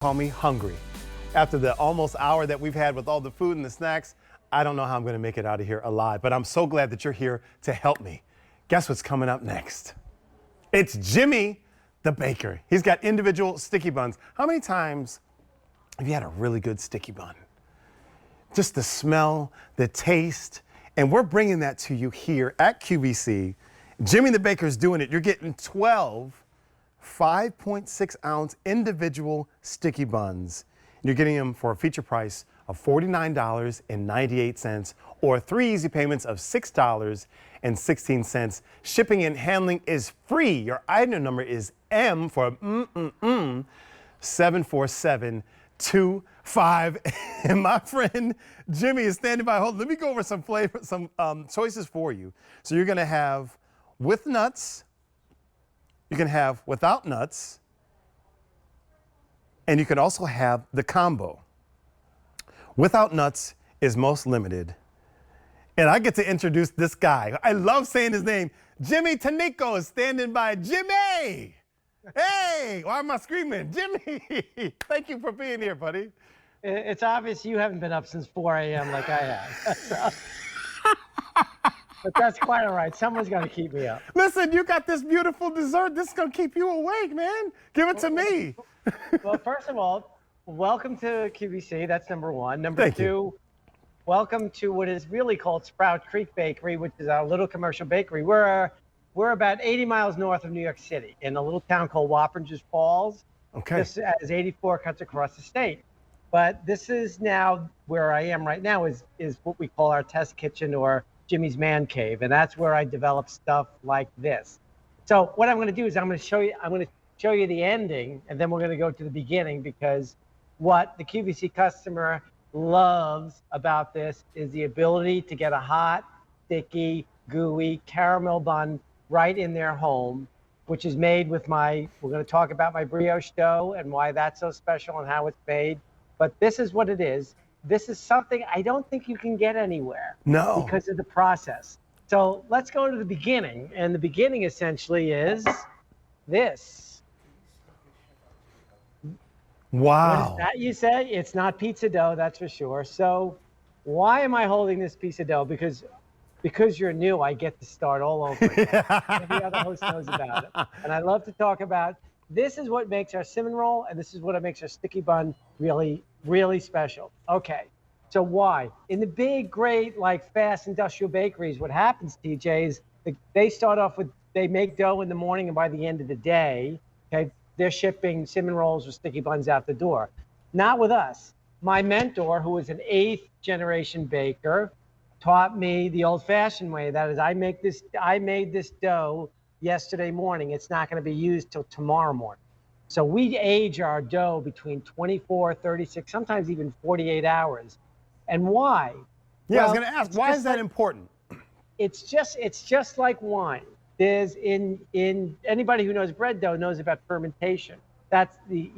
Call me hungry. After the almost hour that we've had with all the food and the snacks, I don't know how I'm going to make it out of here alive, but I'm so glad that you're here to help me. Guess what's coming up next? It's Jimmy the baker. He's got individual sticky buns. How many times have you had a really good sticky bun? Just the smell, the taste, and we're bringing that to you here at QVC. Jimmy the baker's doing it. You're getting 12 5.6 ounce individual sticky buns. You're getting them for a feature price of $49.98 or 3 easy payments of $6.16. Shipping and handling is free. Your item number is M for 74725. And my friend Jimmy is standing by. Hold, let me go over some flavor, some choices for you. So you're gonna have with nuts, you can have without nuts, and you can also have the combo. Without nuts is most limited. And I get to introduce this guy. I love saying his name. Jimmy Tanico is standing by. Jimmy! Hey, why am I screaming? Jimmy! Thank you for being here, buddy. It's obvious you haven't been up since 4 a.m. like I have. But that's quite all right. Someone's going to keep me up. Listen, you got this beautiful dessert. This is going to keep you awake, man. Give it to me. Well, first of all, welcome to QVC. That's number one. Number Thank two, you. Welcome to what is really called Sprout Creek Bakery, which is our little commercial bakery. We're about 80 miles north of New York City in a little town called Wappingers Falls. Okay. This is 84 cuts across the state. But this is now where I am right now is what we call our test kitchen or Jimmy's Man Cave, and that's where I develop stuff like this. So what I'm going to do is I'm going to show you the ending, and then we're going to go to the beginning, because what the QVC customer loves about this is the ability to get a hot, sticky, gooey caramel bun right in their home, which is made with we're going to talk about my brioche dough and why that's so special and how it's made. But this is what it is. This is something I don't think you can get anywhere. No. Because of the process. So let's go to the beginning. And the beginning essentially is this. Wow. What is that you say? It's not pizza dough, that's for sure. So why am I holding this piece of dough? Because you're new, I get to start all over again. Every other host knows about it. And I love to talk about this is what makes our cinnamon roll, and this is what makes our sticky bun really, really special. Okay, so why? In the big, great, like fast industrial bakeries, what happens, TJ, is they start off with, they make dough in the morning, and by the end of the day, okay, they're shipping cinnamon rolls or sticky buns out the door. Not with us. My mentor, who was an 8th generation baker, taught me the old-fashioned way. That is, I made this dough yesterday morning. It's not going to be used till tomorrow morning. So we age our dough between 24, 36, sometimes even 48 hours. And why? Yeah, I was going to ask, why is that important? It's just like wine. There's in anybody who knows bread dough knows about fermentation. That's the,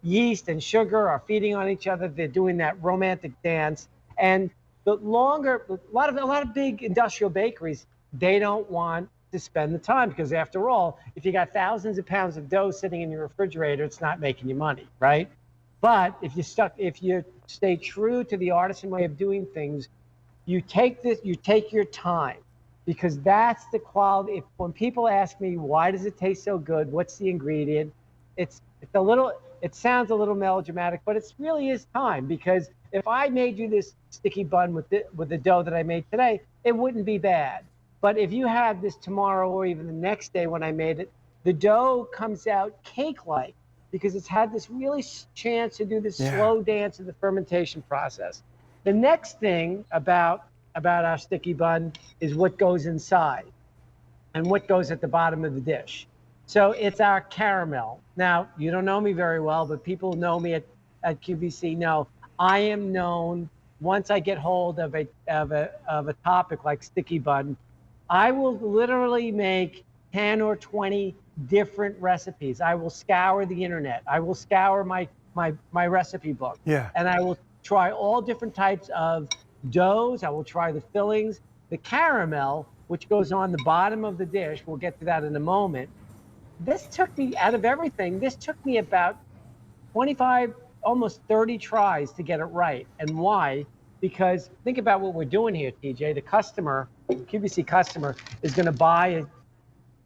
yeast and sugar are feeding on each other. They're doing that romantic dance. And a lot of big industrial bakeries, they don't want to spend the time, because after all, if you got thousands of pounds of dough sitting in your refrigerator, it's not making you money, right? But if you stay true to the artisan way of doing things, you take your time, because that's the quality. When people ask me, why does it taste so good? What's the ingredient? It sounds a little melodramatic, but it really is time, because if I made you this sticky bun with the dough that I made today, it wouldn't be bad. But if you have this tomorrow or even the next day when I made it, the dough comes out cake-like, because it's had this really chance to do this slow dance of the fermentation process. The next thing about our sticky bun is what goes inside and what goes at the bottom of the dish. So it's our caramel. Now, you don't know me very well, but people who know me at QVC know I am known, once I get hold of a topic like sticky bun, I will literally make 10 or 20 different recipes. I will scour the internet. I will scour my recipe book. Yeah. And I will try all different types of doughs. I will try the fillings. The caramel, which goes on the bottom of the dish, we'll get to that in a moment. This took me, out of everything, this took me about 25, almost 30 tries to get it right. And why? Because think about what we're doing here, TJ. The customer, QVC customer, is going to buy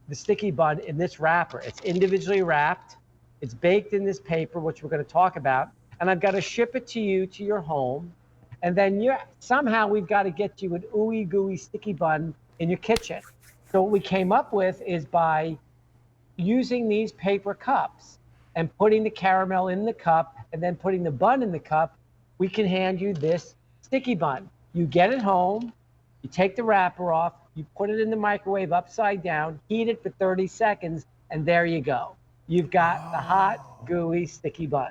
the sticky bun in this wrapper. It's individually wrapped. It's baked in this paper, which we're going to talk about. And I've got to ship it to you to your home. And then somehow we've got to get you an ooey gooey sticky bun in your kitchen. So what we came up with is by using these paper cups and putting the caramel in the cup and then putting the bun in the cup, we can hand you this sticky bun. You get it home, you take the wrapper off, you put it in the microwave upside down, heat it for 30 seconds, and there you go. You've got the hot, gooey, sticky bun.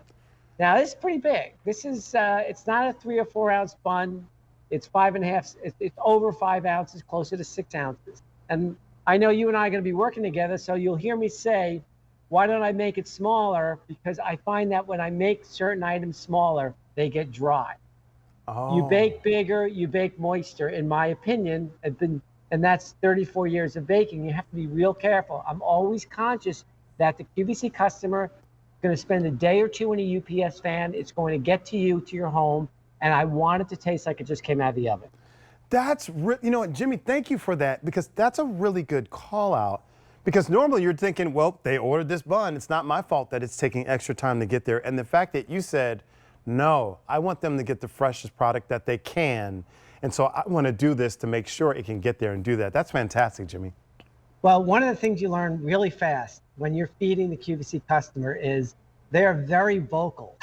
Now, this is pretty big. This is, it's not a 3 or 4 ounce bun. It's 5.5, it's over 5 ounces, closer to 6 ounces. And I know you and I are going to be working together, so you'll hear me say, why don't I make it smaller? Because I find that when I make certain items smaller, they get dry. Oh. You bake bigger, you bake moister, in my opinion, and that's 34 years of baking. You have to be real careful. I'm always conscious that the QVC customer is going to spend a day or two in a UPS van. It's going to get to you, to your home, and I want it to taste like it just came out of the oven. That's, you know what, Jimmy, thank you for that, because that's a really good call out. Because normally you're thinking, well, they ordered this bun. It's not my fault that it's taking extra time to get there. And the fact that you said, no, I want them to get the freshest product that they can. And so I want to do this to make sure it can get there and do that. That's fantastic, Jimmy. Well, one of the things you learn really fast when you're feeding the QVC customer is they're very vocal.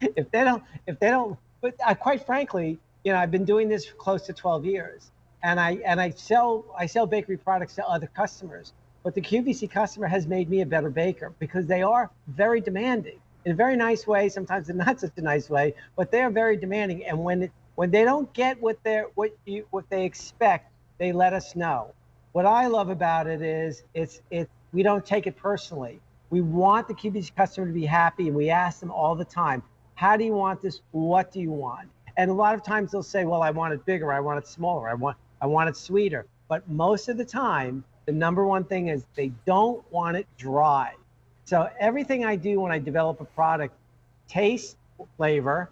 If they don't, but quite frankly, you know, I've been doing this for close to 12 years. And I sell bakery products to other customers, but the QVC customer has made me a better baker because they are very demanding in a very nice way. Sometimes in not such a nice way, but they are very demanding. And when they don't get what they expect, they let us know. What I love about it is we don't take it personally. We want the QVC customer to be happy, and we ask them all the time, how do you want this? What do you want? And a lot of times they'll say, well, I want it bigger, I want it smaller, I want it sweeter. But most of the time, the number one thing is they don't want it dry. So everything I do when I develop a product, taste, flavor,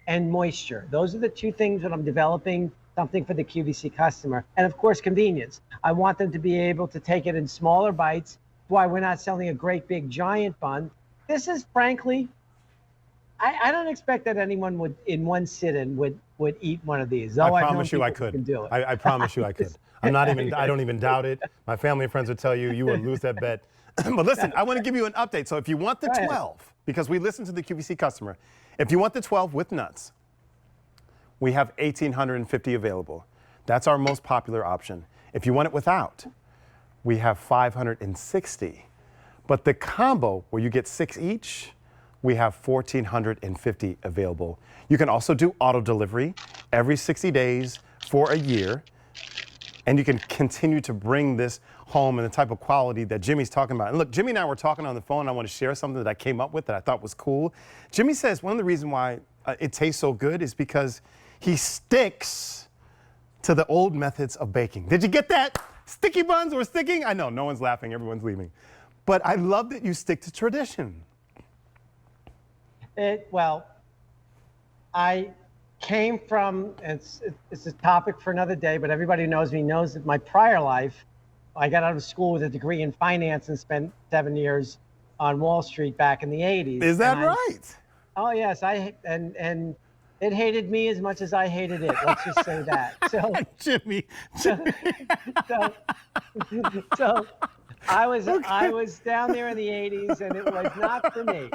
and moisture. Those are the two things when I'm developing something for the QVC customer. And of course, convenience. I want them to be able to take it in smaller bites. That's why we're not selling a great big giant bun. This is frankly, I don't expect that anyone would, in one sit-in, would eat one of these. I promise you I could. Do it. I promise you I could. I don't even doubt it. My family and friends would tell you, you would lose that bet. But listen, I want to give you an update. So if you want the 12, because we listen to the QVC customer, if you want the 12 with nuts, we have 1,850 available. That's our most popular option. If you want it without, we have 560. But the combo, where you get 6 each, we have 1,450 available. You can also do auto delivery every 60 days for a year. And you can continue to bring this home in the type of quality that Jimmy's talking about. And look, Jimmy and I were talking on the phone. And I want to share something that I came up with that I thought was cool. Jimmy says one of the reasons why it tastes so good is because he sticks to the old methods of baking. Did you get that? Sticky buns were sticking? I know, no one's laughing, everyone's leaving. But I love that you stick to tradition. Well, I came from, it's a topic for another day, but everybody who knows me knows that my prior life, I got out of school with a degree in finance and spent 7 years on Wall Street back in the 80s. Is that right? Oh yes, and it hated me as much as I hated it. Let's just say that. So Jimmy. So I was down there in the 80s, and it was not for me.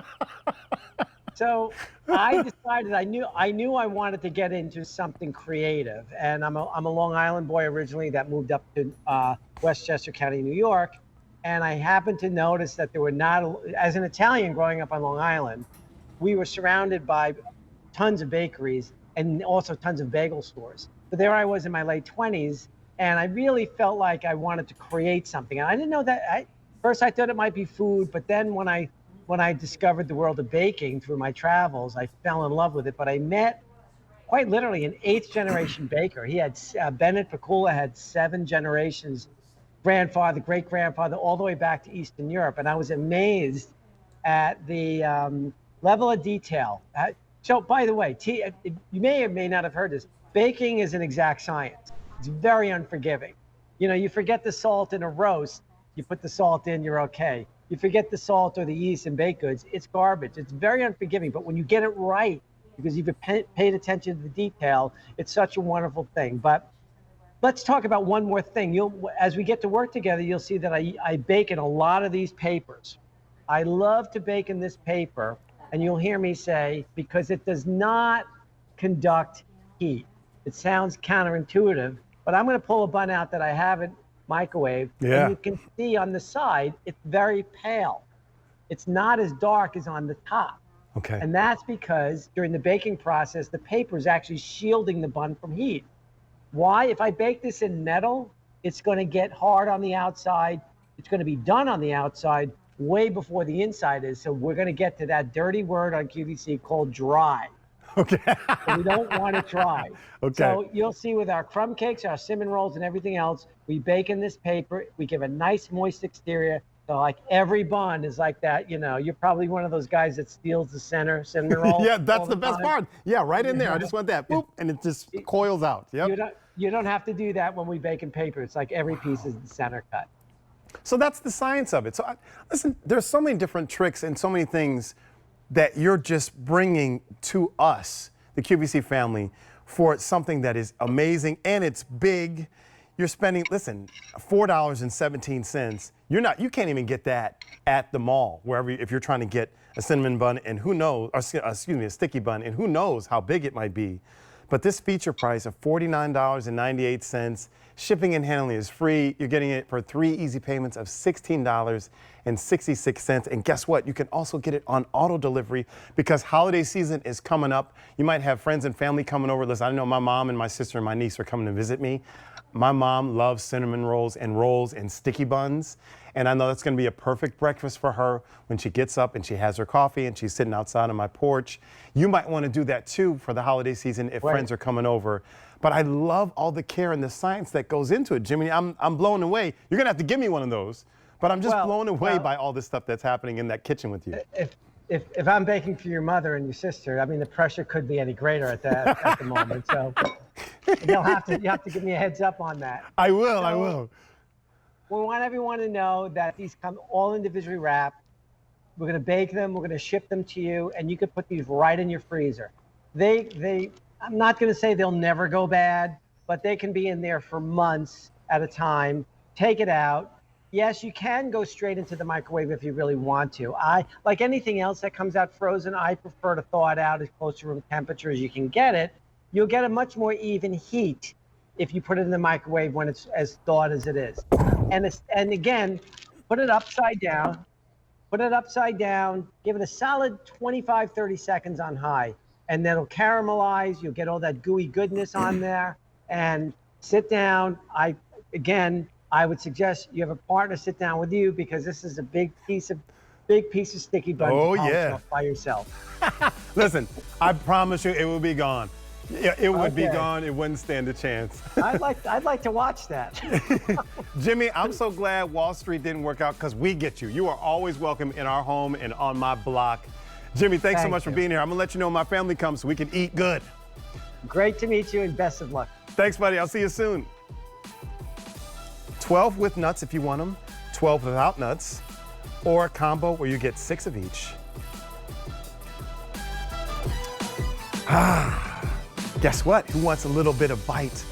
So I decided I knew I wanted to get into something creative, and I'm a Long Island boy originally that moved up to Westchester County, New York, and I happened to notice that there were not, as an Italian growing up on Long Island, we were surrounded by tons of bakeries and also tons of bagel stores. But there I was in my late 20s, and I really felt like I wanted to create something. And I didn't know that. First I thought it might be food, but then when I discovered the world of baking through my travels, I fell in love with it. But I met quite literally an 8th generation baker. He had, Bennett Pacula had 7 generations, grandfather, great grandfather, all the way back to Eastern Europe. And I was amazed at the Level of detail. So, by the way, you may or may not have heard this. Baking is an exact science. It's very unforgiving. You know, you forget the salt in a roast, you put the salt in, you're okay. You forget the salt or the yeast in baked goods, it's garbage. It's very unforgiving. But when you get it right, because you've paid attention to the detail, it's such a wonderful thing. But let's talk about one more thing. As we get to work together, you'll see that I bake in a lot of these papers. I love to bake in this paper, and you'll hear me say, because it does not conduct heat. It sounds counterintuitive, but I'm going to pull a bun out that I haven't microwaved, Yeah. and you can see on the side, it's very pale. It's not as dark as on the top. Okay. And that's because during the baking process, the paper is actually shielding the bun from heat. Why? If I bake this in metal, it's going to get hard on the outside. It's going to be done on the outside way before the inside is. So we're going to get to that dirty word on QVC called dry. Okay. So we don't want it dry. Okay. So you'll see with our crumb cakes, our cinnamon rolls, and everything else, we bake in this paper. We give a nice moist exterior. So like every bun is like that. You know, you're probably one of those guys that steals the center cinnamon roll. Yeah, that's the best part. Yeah, right in there. I just want that. Boop, and it just coils out. Yep. You don't have to do that when we bake in paper. It's like every piece is the center cut. So that's the science of it. So listen, there's so many different tricks and so many things that you're just bringing to us, the QVC family, for something that is amazing and it's big. You're spending, listen, $4.17. You can't even get that at the mall, wherever, if you're trying to get a cinnamon bun, and who knows, or excuse me, a sticky bun, and who knows how big it might be. But this feature price of $49.98, shipping and handling is free. You're getting it for 3 easy payments of $16.66. And guess what? You can also get it on auto delivery because holiday season is coming up. You might have friends and family coming over. Listen, I know my mom and my sister and my niece are coming to visit me. My mom loves cinnamon rolls and sticky buns. And I know that's going to be a perfect breakfast for her when she gets up and she has her coffee and she's sitting outside on my porch. You might want to do that too for the holiday season if friends are coming over. But I love all the care and the science that goes into it, Jimmy. I'm blown away. You're going to have to give me one of those. But I'm just blown away by all this stuff that's happening in that kitchen with you. If I'm baking for your mother and your sister, I mean, the pressure could be any greater at the moment. So you have to give me a heads up on that. I will. We want everyone to know that these come all individually wrapped. We're going to bake them. We're going to ship them to you, and you can put these right in your freezer. I'm not going to say they'll never go bad, but they can be in there for months at a time. Take it out. Yes, you can go straight into the microwave if you really want to. Like anything else that comes out frozen, I prefer to thaw it out as close to room temperature as you can get it. You'll get a much more even heat if you put it in the microwave when it's as thawed as it is. And again, put it upside down. Give it a solid 25, 30 seconds on high. And then it'll caramelize. You'll get all that gooey goodness on there. And sit down. I would suggest you have a partner sit down with you because this is a big piece of sticky bun to polish off by yourself. Listen, I promise you it will be gone. Yeah, it would be gone. It wouldn't stand a chance. I'd like to watch that. Jimmy, I'm so glad Wall Street didn't work out because we get you. You are always welcome in our home and on my block. Jimmy, thanks so much for being here. I'm going to let you know when my family comes so we can eat good. Great to meet you and best of luck. Thanks, buddy. I'll see you soon. 12 with nuts if you want them, 12 without nuts, or a combo where you get 6 of each. Guess what? Who wants a little bit of bite